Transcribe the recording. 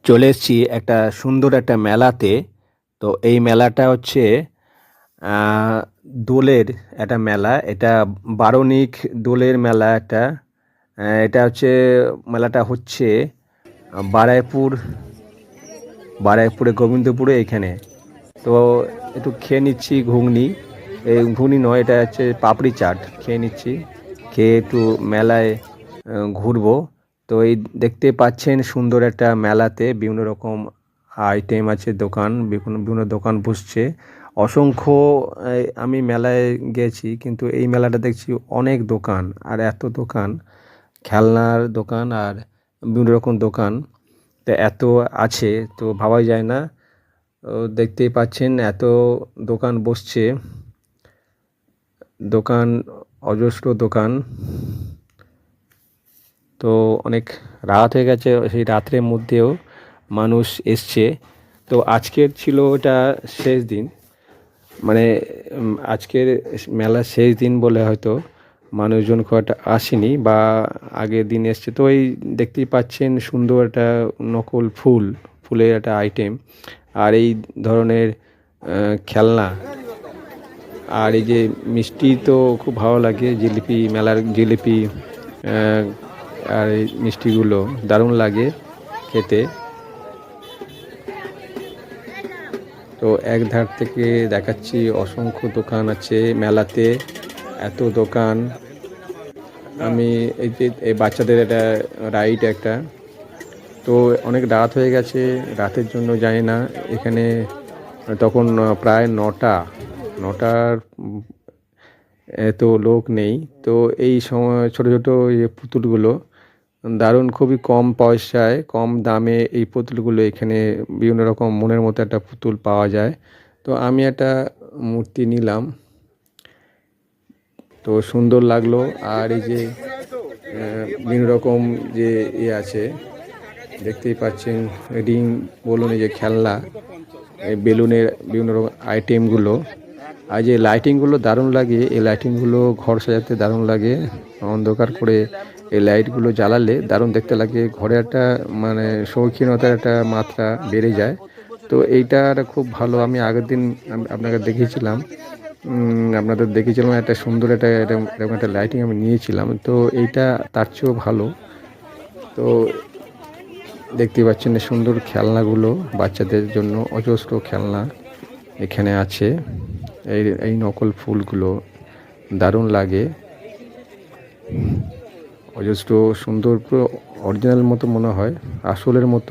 চলে এসেছি একটা সুন্দর একটা মেলাতে। তো এই মেলাটা হচ্ছে আহ, দোলের একটা মেলা। এটা বারণিক দোলের মেলা একটা। এটা হচ্ছে মেলাটা হচ্ছে বারাইপুর, বারাইপুরে গোবিন্দপুরে এখানে। তো একটু খেয়ে নিচ্ছি ঘুগনি। এই ঘুগনি নয়, এটা হচ্ছে পাপড়ি চাট খেয়ে নিচ্ছি। খেয়ে একটু মেলায় ঘুরবো। তো এই দেখতে পাচ্ছেন সুন্দর একটা মেলাতে বিভিন্ন রকম আইটেম আছে, দোকান, বিভিন্ন বিভিন্ন দোকান বসছে অসংখ্য। আমি মেলায় গেছি, কিন্তু এই মেলাটা দেখছি অনেক দোকান, আর এত দোকান, খেলনার দোকান আর বিভিন্ন রকম দোকান। তো এত আছে, তো ভাবাই যায় না। তো দেখতেই পাচ্ছেন এত দোকান বসছে, দোকান, অজস্র দোকান। তো অনেক রাত হয়ে গেছে, সেই রাত্রের মধ্যেও মানুষ এসছে। তো আজকের ছিল এটা শেষ দিন, মানে আজকের মেলার শেষ দিন বলে হয়তো মানুষজন খুব একটা আসেনি, বা আগের দিন এসছে। তো এই দেখতেই পাচ্ছেন সুন্দর একটা নকল ফুল, ফুলের একটা আইটেম, আর এই ধরনের খেলনা, আর এই যে মিষ্টি তো খুব ভালো লাগে, জিলিপি, মেলার জিলিপি, আর এই মিষ্টিগুলো দারুণ লাগে খেতে। তো এক ধার থেকে দেখাচ্ছি অসংখ্য দোকান আছে মেলাতে, এত দোকান। আমি এই যে এই বাচ্চাদের একটা রাইড একটা, তো অনেক রাত হয়ে গেছে, রাতের জন্য জানি না এখানে তখন প্রায় নটার তো লোক নেই। তো এই সময় ছোট ছোট এই পুতুলগুলো দারুণ, খুবই কম পয়সায়, কম দামে এই পুতুলগুলো এখানে বিভিন্ন রকম মনের মতো একটা পুতুল পাওয়া যায়। তো আমি একটা মূর্তি নিলাম, তো সুন্দর লাগলো। আর এই যে বিভিন্ন রকম যে আছে, দেখতেই পাচ্ছেন, রিং বলুন, এই যে খেলনা, এই বেলুনের বিভিন্ন রকম আইটেমগুলো, আর যে লাইটিংগুলো দারুণ লাগে। এই লাইটিংগুলো ঘর সাজাতে দারুণ লাগে, অন্ধকার করে এই লাইটগুলো জ্বালালে দারুণ দেখতে লাগে, ঘরে একটা মানে শৌখিনতার একটা মাত্রা বেড়ে যায়। তো এইটা খুব ভালো। আমি আগের দিন আপনাদের দেখিয়েছিলাম একটা সুন্দর এরকম একটা লাইটিং আমি নিয়েছিলাম। তো এইটা তার চেয়েও ভালো। তো দেখতে পাচ্ছেন সুন্দর খেলনাগুলো, বাচ্চাদের জন্য অজস্র খেলনা এখানে আছে। এই নকল ফুলগুলো দারুণ লাগে, অজস্র সুন্দর, পুরো অরিজিনাল মতো মনে হয়, আসলের মতো।